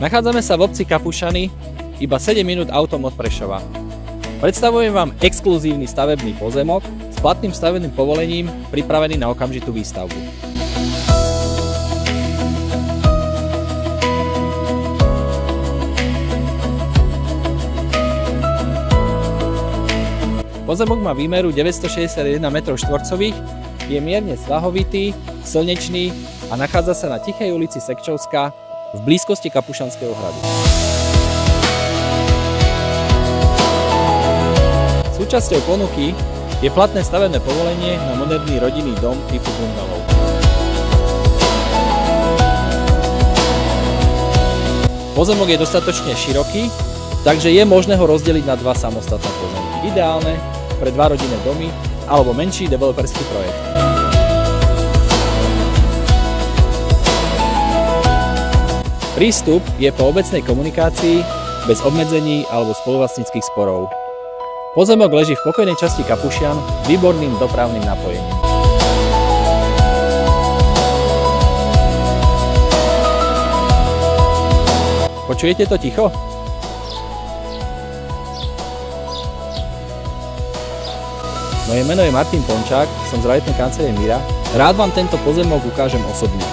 Nachádzame sa v obci Kapušany, iba 7 minút autom od Prešova. Predstavujem vám exkluzívny stavebný pozemok s platným stavebným povolením pripravený na okamžitú výstavbu. Pozemok má výmeru 961 m2, je mierne svahovitý, slnečný a nachádza sa na Tichej ulici Sekčovská v blízkosti Kapušanského hradu. Súčasťou ponuky je platné stavebné povolenie na moderný rodinný dom typu bungalov. Pozemok je dostatočne široký, takže je možné ho rozdeliť na dva samostatné pozemky. Ideálne pre dva rodinné domy alebo menší developerský projekt. Prístup je po obecnej komunikácii bez obmedzení alebo spoluvlastníckych sporov. Pozemok leží v pokojnej časti Kapušian s výborným dopravným napojením. Počujete to ticho? Moje meno je Martin Pončák, som z realitnej kancelárie Mira. Rád vám tento pozemok ukážem osobne.